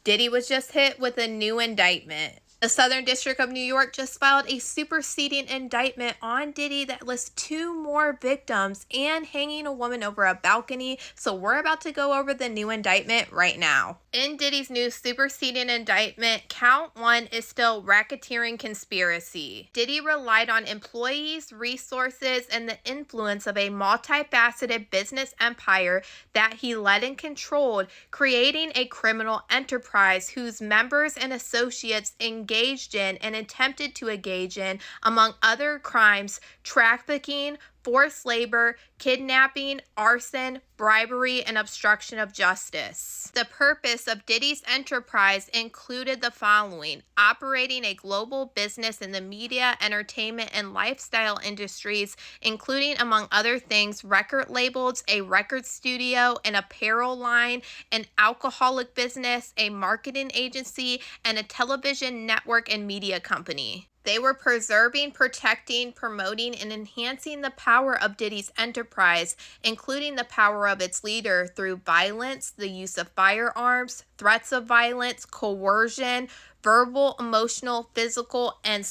Diddy was just hit with a new indictment. The Southern District of New York just filed a superseding indictment on Diddy that lists 2 more victims and hanging a woman over a balcony. So we're about to go over the new indictment right now. In Diddy's new superseding indictment, count 1 is still racketeering conspiracy. Diddy relied on employees, resources, and the influence of a multifaceted business empire that he led and controlled, creating a criminal enterprise whose members and associates engaged in and attempted to engage in, among other crimes, trafficking, forced labor, kidnapping, arson, bribery, and obstruction of justice. The purpose of Diddy's enterprise included the following: operating a global business in the media, entertainment, and lifestyle industries, including, among other things, record labels, a record studio, an apparel line, an alcoholic business, a marketing agency, and a television network and media company. They were preserving, protecting, promoting, and enhancing the power of Diddy's enterprise, including the power of its leader through violence, the use of firearms, threats of violence, coercion, verbal, emotional, physical, and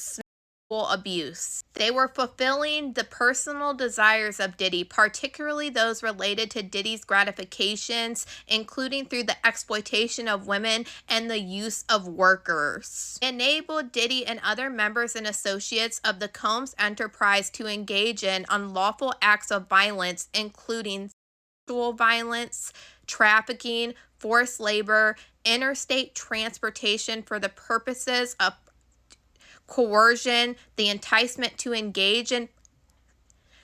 abuse. They were fulfilling the personal desires of Diddy, particularly those related to Diddy's gratifications, including through the exploitation of women and the use of workers. It enabled Diddy and other members and associates of the Combs enterprise to engage in unlawful acts of violence, including sexual violence, trafficking, forced labor, interstate transportation for the purposes of coercion, the enticement to engage in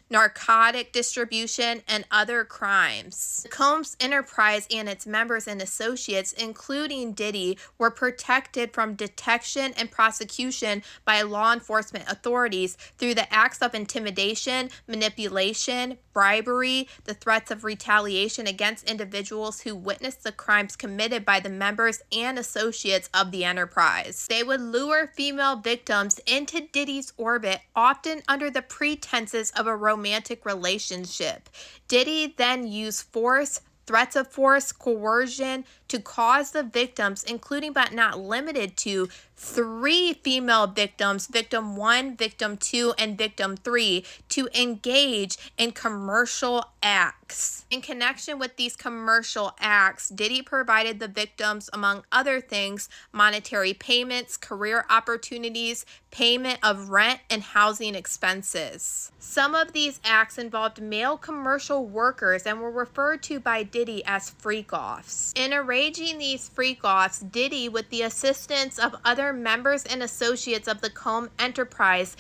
narcotic distribution, and other crimes. The Combs enterprise and its members and associates, including Diddy, were protected from detection and prosecution by law enforcement authorities through the acts of intimidation, manipulation, bribery, the threats of retaliation against individuals who witnessed the crimes committed by the members and associates of the enterprise. They would lure female victims into Diddy's orbit, often under the pretenses of a romantic relationship. Diddy then used force, threats of force, coercion to cause the victims, including but not limited to 3 female victims, victim 1, victim 2, and victim 3, to engage in commercial acts. In connection with these commercial acts, Diddy provided the victims, among other things, monetary payments, career opportunities, payment of rent, and housing expenses. Some of these acts involved male commercial workers and were referred to by Diddy as freak-offs. In arranging these freak-offs, Diddy, with the assistance of other members and associates of the Combs enterprise,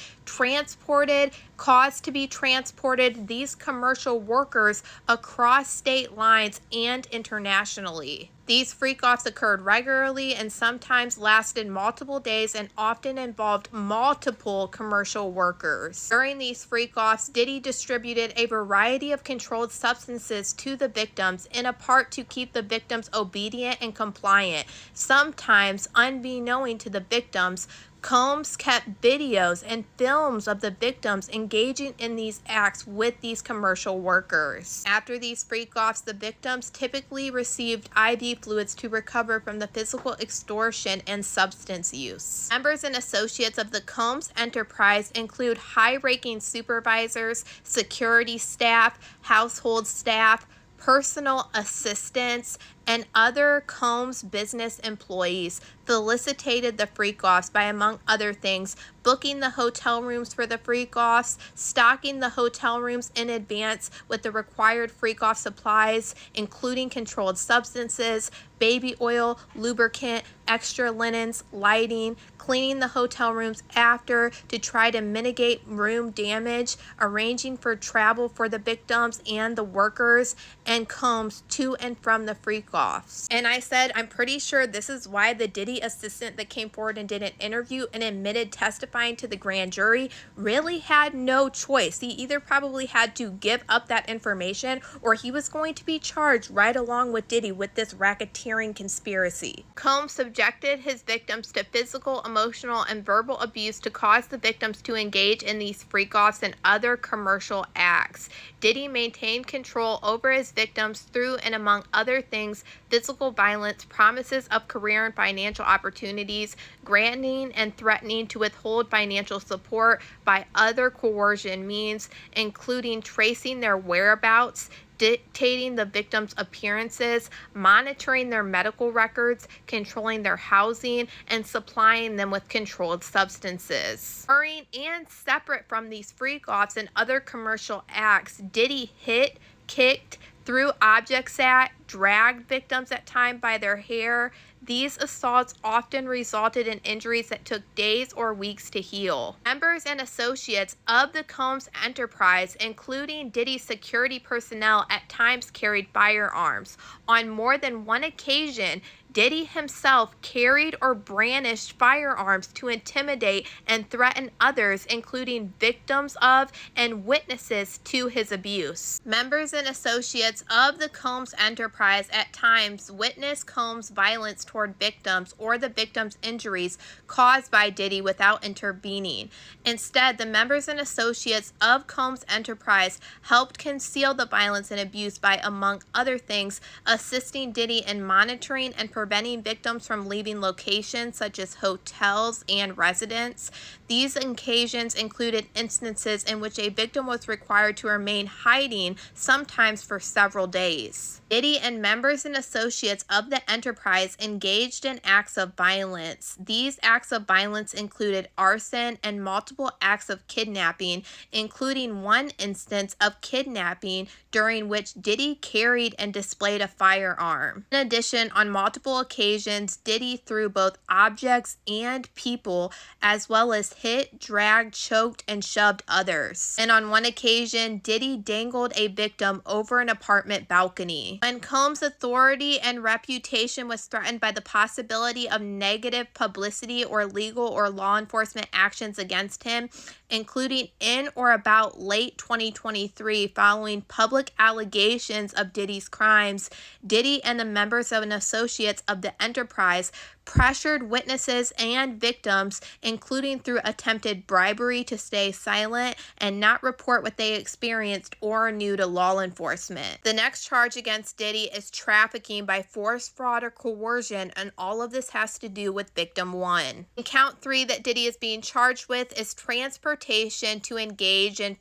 caused to be transported these commercial workers across state lines and internationally. These freak-offs occurred regularly and sometimes lasted multiple days and often involved multiple commercial workers. During these freak-offs, Diddy distributed a variety of controlled substances to the victims, in a part to keep the victims obedient and compliant. Sometimes, unbeknown to the victims, Combs kept videos and films of the victims engaging in these acts with these commercial workers. After these freak-offs, the victims typically received IV fluids to recover from the physical extortion and substance use. Members and associates of the Combs enterprise include high-ranking supervisors, security staff, household staff, personal assistants, and other Combs business employees felicitated the freak-offs by, among other things, booking the hotel rooms for the freak-offs, stocking the hotel rooms in advance with the required freak-off supplies, including controlled substances, baby oil, lubricant, extra linens, lighting, cleaning the hotel rooms after to try to mitigate room damage, arranging for travel for the victims and the workers and Combs to and from the freak-offs. And I said, I'm pretty sure this is why the Diddy assistant that came forward and did an interview and admitted testifying to the grand jury really had no choice. He either probably had to give up that information or he was going to be charged right along with Diddy with this racketeering conspiracy. Combs subjected his victims to physical, emotional, and verbal abuse to cause the victims to engage in these freak-offs and other commercial acts. Diddy maintained control over his victims through and, among other things, threats, physical violence, promises of career and financial opportunities, granting and threatening to withhold financial support by other coercion means, including tracing their whereabouts, dictating the victim's appearances, monitoring their medical records, controlling their housing, and supplying them with controlled substances. During and separate from these freak-offs and other commercial acts, Diddy hit, kicked, threw objects at, dragged victims at times by their hair. These assaults often resulted in injuries that took days or weeks to heal. Members and associates of the Combs enterprise, including Diddy's security personnel, at times carried firearms. On more than one occasion, Diddy himself carried or brandished firearms to intimidate and threaten others, including victims of and witnesses to his abuse. Members and associates of the Combs enterprise at times witnessed Combs' violence toward victims or the victims' injuries caused by Diddy without intervening. Instead, the members and associates of Combs enterprise helped conceal the violence and abuse by, among other things, assisting Diddy in monitoring and preventing victims from leaving locations such as hotels and residents. These occasions included instances in which a victim was required to remain hiding, sometimes for several days. Diddy and members and associates of the enterprise engaged in acts of violence. These acts of violence included arson and multiple acts of kidnapping, including one instance of kidnapping during which Diddy carried and displayed a firearm. In addition, on multiple occasions, Diddy threw both objects and people, as well as hit, dragged, choked, and shoved others. And on one occasion, Diddy dangled a victim over an apartment balcony. When Combs' authority and reputation was threatened by the possibility of negative publicity or legal or law enforcement actions against him, including in or about late 2023 following public allegations of Diddy's crimes, Diddy and the members and associates of the enterprise pressured witnesses and victims, including through attempted bribery, to stay silent and not report what they experienced or knew to law enforcement. The next charge against Diddy is trafficking by force, fraud, or coercion, and all of this has to do with victim 1. And count 3 that Diddy is being charged with is transportation to engage in.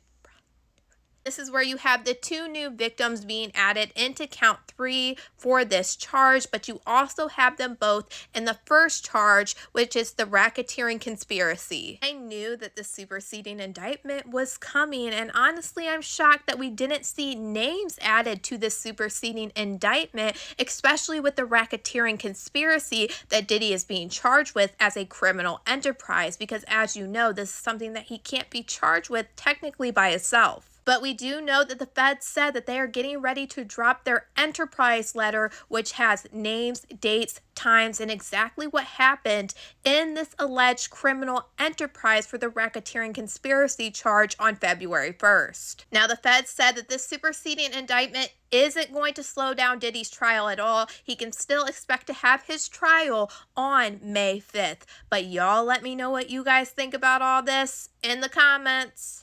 This is where you have the 2 new victims being added into count 3 for this charge, but you also have them both in the first charge, which is the racketeering conspiracy. I knew that the superseding indictment was coming, and honestly, I'm shocked that we didn't see names added to this superseding indictment, especially with the racketeering conspiracy that Diddy is being charged with as a criminal enterprise, because as you know, this is something that he can't be charged with technically by himself. But we do know that the feds said that they are getting ready to drop their enterprise letter, which has names, dates, times, and exactly what happened in this alleged criminal enterprise for the racketeering conspiracy charge on February 1st. Now, the feds said that this superseding indictment isn't going to slow down Diddy's trial at all. He can still expect to have his trial on May 5th. But y'all let me know what you guys think about all this in the comments.